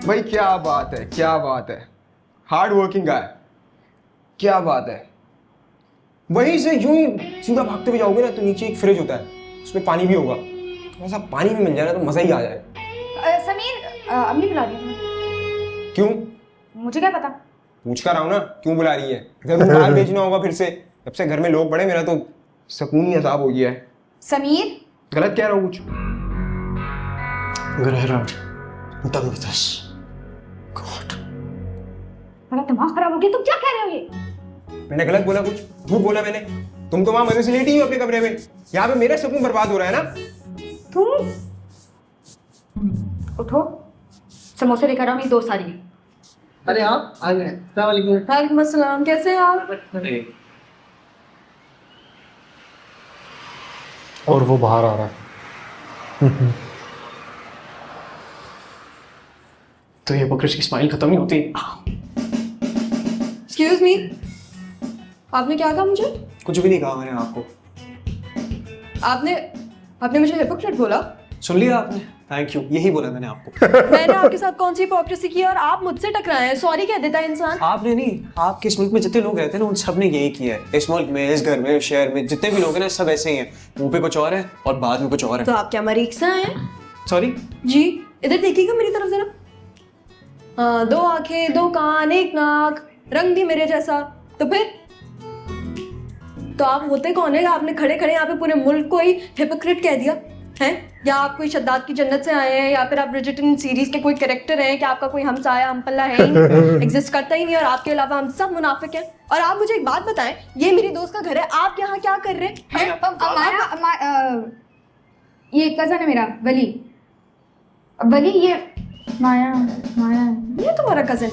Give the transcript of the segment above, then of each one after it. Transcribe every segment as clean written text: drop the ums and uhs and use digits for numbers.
भाई क्या बात है, क्या बात है, हार्ड वर्किंग गाय, क्या बात है। वहीं से यूं ही सीधा भागते हुए जाओगे ना तो नीचे एक फ्रिज होता है, उसमें पानी भी होगा। ऐसा पानी भी मिल जाए ना तो मजा ही आ जाए। समीर, अम्मी बुला रही है तुम्हें। क्यों? मुझे क्या पता। पूछ कर रहा हूं ना क्यों बुला रही है। जरूर बाहर भेजना होगा फिर से। जब से घर में लोग बड़े मेरा तो सुकून ही अजाब हो गया है। समीर, गलत कह रहा हूँ कुछ? done with this. God. मेरा दिमाग खराब हो गया। तुम क्या कह रहे हो ये? मैंने गलत बोला कुछ? झूठ बोला मैंने? तुम तो वहां मजे से लेटी हो अपने कमरे में, यहाँ पे मेरा सुकून बर्बाद हो रहा है ना। तुम उठो, समोसे लेकर आओ, मेरी दोस्त आ रही है। अरे आप आ गए। वालेकुम अस्सलाम, कैसे हैं आप? और वो बाहर आ रहा है। तो ये बकरिश की स्माइल खत्म ही होती। एक्सक्यूज मी, आपने क्या कहा मुझे? कुछ भी नहीं कहा मैंने आपको। आपने मुझे हिपोक्रेट बोला? सुन लिया आपने? थैंक यू, यही बोला मैंने आपको। मैंने आपके साथ कौन सी हिपोक्रेसी की और आप मुझसे टकराए हैं? सॉरी कह देता है इंसान। आपने नहीं, आपके इस मुल्क में जितने लोग रहते हैं ना उन सब ने यही किया है। इस मुल्क में, इस घर में, शहर में जितने भी लोग हैं ना सब ऐसे ही हैं। मुंह पे कुछ और है और बाद में कुछ और है। तो आप क्या मरीक्सा हैं? सॉरी जी, इधर देखिएगा मेरी तरफ जरा। हाँ, 2 आंखें, 2 कान, 1 नाक, रंग भी मेरे जैसा। तो फिर तो आप होते कौन है? आपने खड़े खड़े यहाँ पे पूरे मुल्क को ही हिपोक्रेट कह दिया है? या आप कोई शद्दाद की जन्नत से आए हैं, या फिर आप ब्रिजिटन सीरीज के कोई कैरेक्टर हैं, कि आपका कोई हमसाया हमपल्ला है ही नहीं, एग्जिस्ट करता ही नहीं, और आपके अलावा हम सब मुनाफिक हैं। और आप मुझे एक बात बताएं, ये मेरी दोस्त का घर है, आप यहाँ क्या कर रहे हैं? ये कजन है मेरा, वली। वली, ये माया। माया ये तुम्हारा कजन?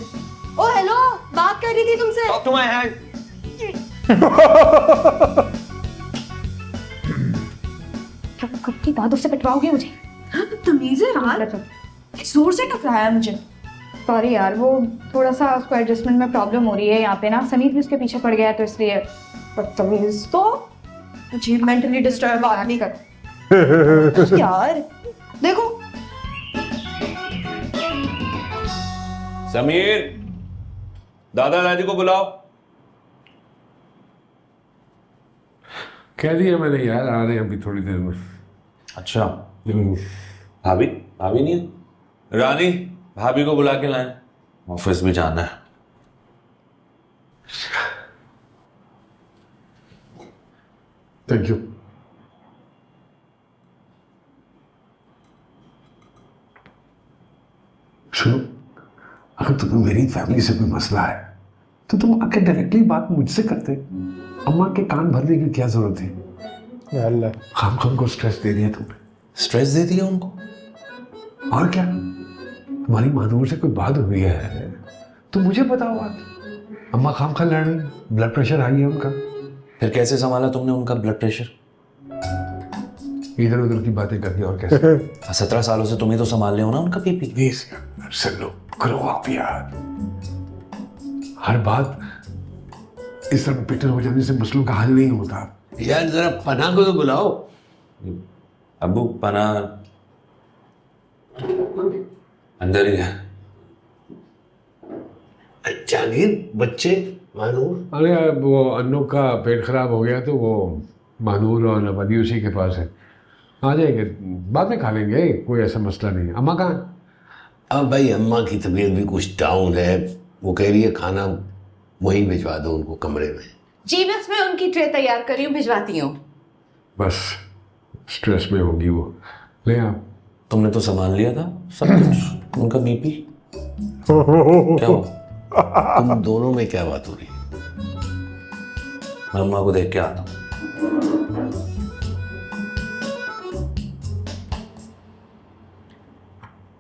ओ हेलो, बात कर रही थी तुमसे। Talk to my hand. कब की बात, उससे पिटवाओगे मुझे? तमीज है यार, जोर से टकराया मुझे। सॉरी यार, वो थोड़ा सा उसको एडजस्टमेंट में प्रॉब्लम हो रही है यहाँ पे ना। समीर भी उसके पीछे पड़ गया है तो इसलिए। बदतमीज। तो मुझे मेंटली डिस्टर्ब आदमी कर यार। देखो समीर, दादा दादी को बुलाओ। कह दिया मैंने यार, आ रहे हैं अभी थोड़ी देर में। अच्छा, भाभी भाभी नहीं है? रानी, भाभी को बुला के लाएं, ऑफिस में जाना है। Thank you. सुनो, अगर तुम्हें मेरी फैमिली से कोई मसला है तो तुम आके डायरेक्टली बात मुझसे करते। अम्मा के कान भरने की क्या जरूरत थी? खाम खाम को स्ट्रेस दे दिया तुमने। स्ट्रेस दे दिया उनको? और क्या, तुम्हारी मानूर से कोई बात हुई है तो मुझे बताओ। बात अम्मा खाम खा लड़ रही, ब्लड प्रेशर हाई है उनका। फिर कैसे संभाला तुमने उनका ब्लड प्रेशर? इधर उधर की बातें करके और कैसे? 17 सालों से तुम्हें तो संभाल रहे हो ना उनका बीपी। प्लीज लो, करो आप यार। हर बात इस तरह बिटर हो जाने से मसलों का हल नहीं होता। यार जरा पना को तो बुलाओ। अबू पना अंदर ही है। जागीर, बच्चे, मानूर। अरे यार, वो अन्नू का पेट खराब हो गया तो वो मानूर और वली उसी के पास है। आ जाएंगे, बाद में खा लेंगे, कोई ऐसा मसला नहीं है। अम्मा कहाँ है? अब भाई अम्मा की तबीयत भी कुछ डाउन है, वो कह रही है खाना वहीं भिजवा दो उनको कमरे में। जी बस मैं उनकी ट्रे तैयार कर रही हूँ, भिजवाती हूँ। बस स्ट्रेस में होगी वो। ले आप। तुमने तो संभाल लिया था सब कुछ, उनका बीपी क्या हुआ? तुम दोनों में क्या बात हो रही है? मैं अम्मा को देख के आता हूँ।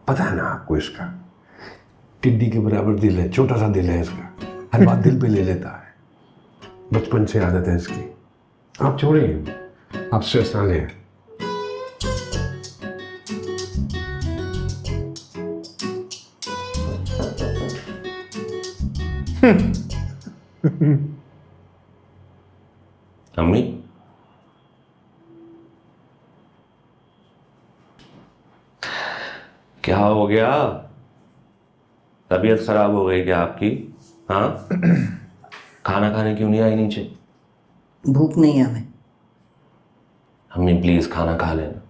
पता है ना आपको, इसका टिड्डी के बराबर दिल है, छोटा सा दिल है इसका, हर बात दिल पे ले लेता है। बचपन से आदत है इसकी। आप छोड़िए, आप स्ट्रेस ना लें। अम्मी, क्या हो गया? तबीयत खराब हो गई क्या आपकी? हाँ, खाना खाने क्यों नहीं आई नीचे? भूख नहीं है हमें। अम्मी प्लीज खाना खा लेना।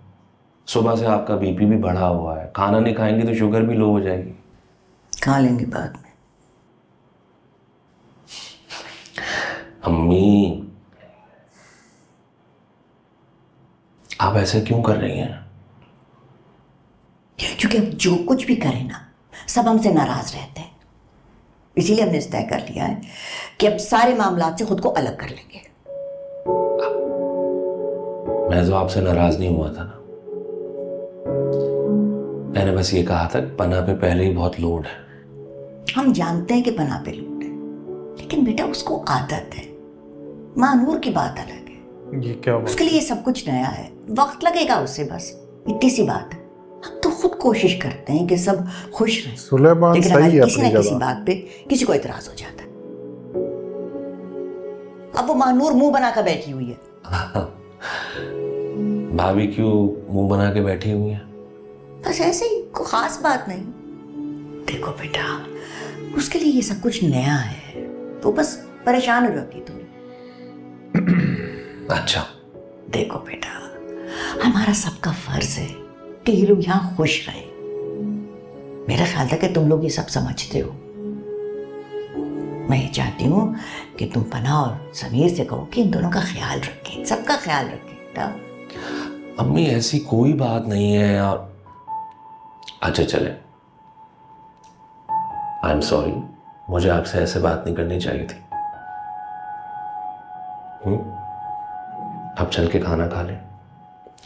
सुबह से आपका बीपी भी बढ़ा हुआ है, खाना नहीं खाएंगे तो शुगर भी लो हो जाएगी। खा लेंगे बाद में। अम्मी आप ऐसे क्यों कर रही हैं? क्योंकि हम जो कुछ भी करें ना, सब हमसे नाराज रहते हैं। इसीलिए हमने तय कर लिया है कि अब सारे मामलात से खुद को अलग कर लेंगे। मैं तो आपसे नाराज नहीं हुआ था ना, मैंने बस ये कहा था कि पना पे पहले ही बहुत लोड है। हम जानते हैं कि पना पे लोड है, लेकिन बेटा उसको आदत है। मानूर की बात अलग है, ये क्या बात? उसके लिए सब कुछ नया है, वक्त लगेगा उसे, बस इतनी सी बात है। हम तो खुद कोशिश करते हैं कि सब खुश रहें, सुलेमान लेकिन सही हमारी है किसी अपनी न किसी जगह। बात पे किसी को इतराज हो जाता है। अब वो मानूर मुंह बनाकर बैठी हुई है। भाभी क्यों मुंह बना के बैठी हुई है? बस ऐसे ही, कोई खास बात नहीं। देखो बेटा, उसके लिए ये सब कुछ नया है, तो बस परेशान हो जाती थोड़ी। अच्छा, देखो बेटा, हमारा सबका फर्ज है कि ये लोग यहाँ खुश रहे। मेरा ख्याल था कि तुम लोग ये सब समझते हो। मैं ये चाहती हूँ कि तुम पना और समीर से कहो कि इन दोनों का ख्याल रखें, सबका ख्याल रखें बेटा। अम्मी ऐसी कोई बात नहीं है यार। अच्छा चले, आई एम सॉरी, मुझे आपसे ऐसे बात नहीं करनी चाहिए थी। अब चल के खाना खा लें।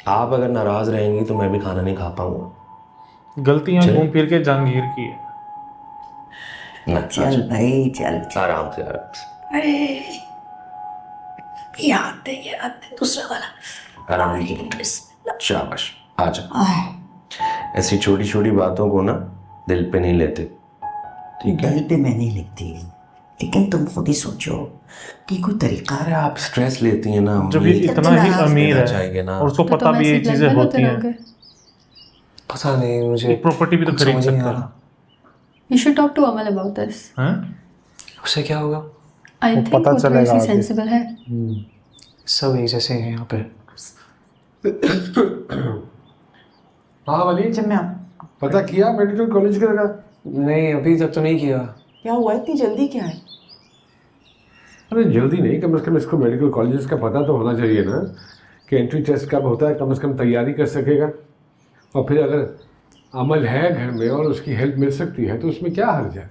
आप अगर नाराज रहेंगी तो मैं भी खाना नहीं खा पाऊंगा। गलतियां चल। घूम फिर के जहांगीर की है। ना, चल भाई चल। आराम से आराम से। अरे याद है दूसरा वाला। आराम से। बिस्मिल्लाह। शाबाश, आ जा। ऐसी छोटी छोटी बातों को ना दिल पे नहीं लेते, ठीक है? दिल पे मैं नहीं लिखती, लेकिन तुम खुद ही सोचो कि कोई तरीका अरे आप स्ट्रेस लेती हैं ना जब ये अम्मी। इतना ही अमीर लेना है चाहिए ना। और उसको तो पता भी ये चीजें होती हैं, पता नहीं मुझे प्रॉपर्टी भी तो कुछ खरीद समझ नहीं सकता आ है। रहा। You should talk to Amal about this. हैं? उससे क्या होगा? I वो think पता वो थोड़ी चलेगा सी आगे। sensible है। सब एक जैसे हैं यहाँ पे। हाँ वली, पता किया मेडिकल कॉलेज का? नहीं अभी तक तो नहीं किया। क्या हुआ, इतनी जल्दी क्या है? अरे जल्दी नहीं, कम से कम इसको मेडिकल कॉलेजेस का पता तो होना चाहिए ना कि एंट्री टेस्ट कब होता है, कम से कम तैयारी कर सकेगा। और फिर अगर अमल है घर में और उसकी हेल्प मिल सकती है तो उसमें क्या हर्ज है?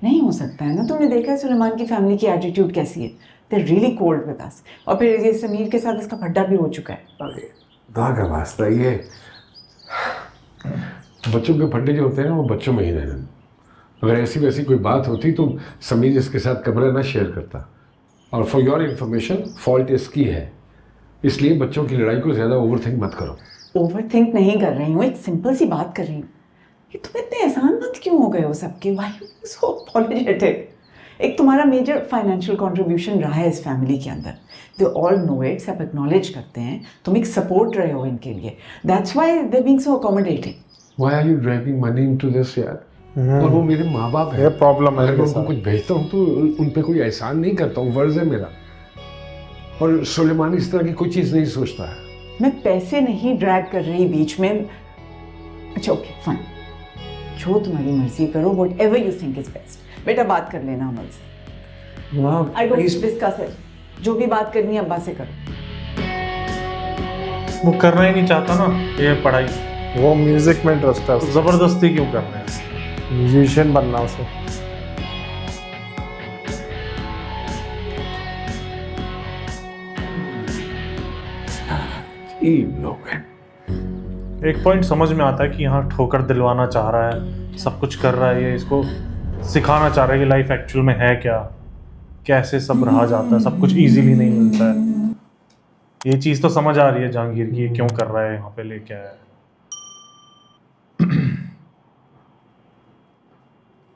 नहीं हो सकता है ना, तुमने देखा है सुलेमान की फैमिली की एटीट्यूड कैसी है। They really cold with us. और फिर ये समीर के साथ इसका फड्डा भी हो चुका है। अरे खुदा का वास्ता, ये बच्चों के फड्डे जो होते हैं ना, वो बच्चों में ही रहने। अगर ऐसी वैसी कोई बात होती तो समीर इसके साथ कमरा ना शेयर करता। और फॉर योर इन्फॉर्मेशन, फॉल्ट इसकी है, इसलिए बच्चों की लड़ाई को ज़्यादा ओवरथिंक मत करो। ओवरथिंक नहीं कर रही हूँ, एक सिंपल सी बात कर रही हूँ। कि तुम इतने एहसानमंद क्यों हो गए हो सबके? Why you so apologetic? एक तुम्हारा मेजर फाइनेंशियल कंट्रीब्यूशन रहा है इस फैमिली के अंदर। दे ऑल नो इट, सब एक्नॉलेज करते हैं। तुम एक सपोर्ट रहे हो इनके लिए। That's why they being so accommodating. Why are you dragging money into this यार? और वो मेरे माँ बाप है। ये प्रॉब्लम है अगर मैं इनके उनको साथ। कुछ भेजता हूँ तो उन पे कोई एहसान नहीं करता हूँ, वर्ज है मेरा। और सुलेमान इस तरह की कोई चीज़ नहीं सोचता है। मैं पैसे नहीं ड्रैग कर रही बीच में। अच्छा ओके फाइन, जो तुम्हारी मर्जी करो, what ever you think is best. बेटा बात कर लेना अमल से। माँ I don't please. Discuss it. जो भी बात करनी है अब्बा से करो। वो करना ही नहीं चाहता ना ये पढ़ाई, वो म्यूजिक में इंटरेस्ट है, तो जबरदस्ती क्यों कर रहे हैं? म्यूजिशियन बनना उसे। ये लोग हैं। एक पॉइंट समझ में आता है कि यहाँ ठोकर दिलवाना चाह रहा है, सब कुछ कर रहा है, ये इसको सिखाना चाह रहा है कि लाइफ एक्चुअल में है क्या, कैसे सब रहा जाता है, सब कुछ इजीली नहीं मिलता है। ये चीज़ तो समझ आ रही है जहांगीर की, ये क्यों कर रहा है, यहाँ पे लेके आया है।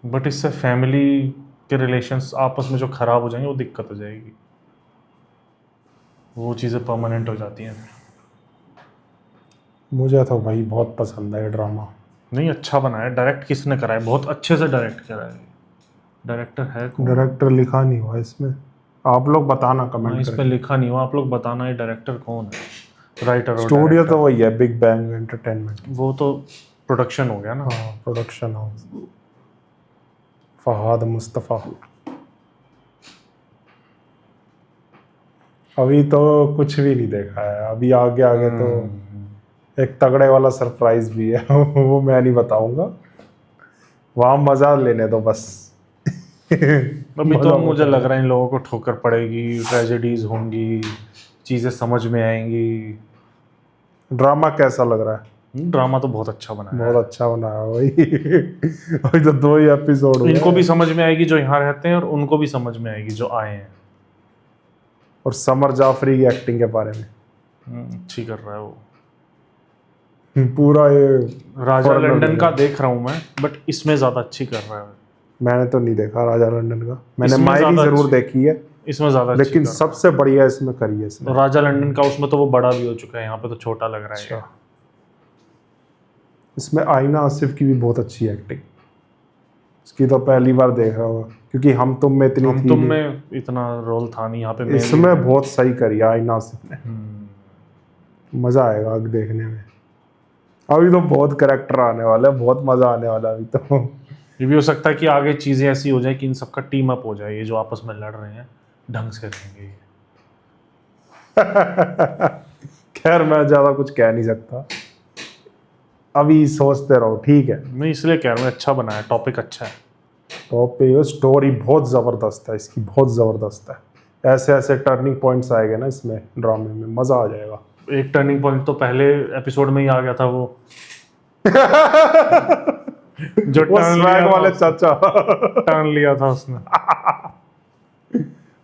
बट इससे फैमिली के रिलेशंस आपस में जो खराब हो जाएंगे वो दिक्कत हो जाएगी, वो चीज़ें परमानेंट हो जाती हैं। मुझे तो भाई बहुत पसंद है ये ड्रामा। नहीं अच्छा बना है, डायरेक्ट किसने करा है, बहुत अच्छे से डायरेक्ट करा है। डायरेक्टर है कौन? डायरेक्टर लिखा नहीं हुआ इसमें, आप लोग बताना हाँ, कमेंट इस पे करके। लिखा नहीं हुआ, आप लोग बताना ये डायरेक्टर कौन है, राइटर और स्टूडियो डायरेक्टर। तो वही है, बिग बैंग एंटरटेनमेंट। वो तो प्रोडक्शन हो गया ना। हाँ, प्रोडक्शन हाउस। फहाद मुस्तफ़ा। अभी तो कुछ भी नहीं देखा है, अभी आगे आगे तो एक तगड़े वाला सरप्राइज भी है वो मैं नहीं बताऊंगा, वहाँ मजा लेने दो बस। अभी तो मुझे लग रहा है इन लोगों को ठोकर पड़ेगी, ट्रेजेडीज होंगी, चीजें समझ में आएंगी। ड्रामा कैसा लग रहा है? ड्रामा तो बहुत अच्छा बना है, बहुत अच्छा बना है वही। अभी तो 2 ही एपिसोड हुए इनको हैं। भी समझ में आएगी जो यहाँ रहते हैं और उनको भी समझ में आएगी जो आए हैं। और समर जाफरी की एक्टिंग के बारे में अच्छी कर रहा है वो। पूरा ये राजा foreigner लंदन बन का गया। देख रहा हूँ मैं, बट इसमें ज्यादा अच्छी कर रहा है। मैंने तो नहीं देखा राजा लंदन का, मैंने इसमें मायरी ज्यादा जरूर अच्छी- देखी है, इसमें ज्यादा अच्छी लेकिन कर रहा है। सबसे बढ़िया इसमें करी है इसने। राजा लंदन का उसमें तो वो बड़ा भी हो चुका है, यहाँ पे तो छोटा लग रहा है। अच्छा। इसमें आईना आसिफ की भी बहुत अच्छी एक्टिंग, इसकी तो पहली बार देख रहा हूँ क्योंकि हम तुम में इतनी हम थी तुम नहीं। में इतना रोल था नहीं यहाँ पे। इसमें बहुत सही करी आईना आसिफ ने, मजा आएगा आगे देखने में। अभी तो बहुत कैरेक्टर आने वाला है, बहुत मजा आने वाला है अभी तो। ये भी हो सकता है कि आगे चीजें ऐसी हो जाए कि इन सबका टीम अप हो जाए, ये जो आपस में लड़ रहे हैं ढंग से रहेंगे। खैर मैं ज्यादा कुछ कह नहीं सकता, अभी सोचते रहो, ठीक है। मैं इसलिए कह रहा हूँ अच्छा बना है, टॉपिक अच्छा है। टॉप पे ये स्टोरी बहुत ज़बरदस्त है इसकी, बहुत ज़बरदस्त है। ऐसे ऐसे टर्निंग पॉइंट्स आएंगे ना इसमें, ड्रामे में मज़ा आ जाएगा। एक टर्निंग पॉइंट तो पहले एपिसोड में ही आ गया था, वो जो वो स्वैग वाले चाचा टर्न लिया था उसने।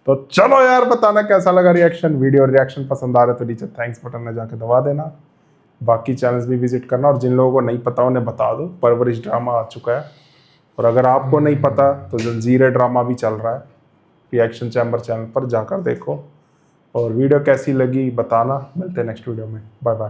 तो चलो यार, बताना कैसा लगा रिएक्शन। वीडियो रिएक्शन पसंद आ रहे तो नीचे थैंक्स बटन में जाके दबा देना, बाकी चैनल्स भी विजिट करना, और जिन लोगों को नहीं पता उन्हें बता दो, परवरिश ड्रामा आ चुका है। और अगर आपको नहीं पता तो जंजीरें ड्रामा भी चल रहा है रिएक्शन चैम्बर चैनल पर, जाकर देखो। और वीडियो कैसी लगी बताना, मिलते हैं नेक्स्ट वीडियो में, बाय बाय।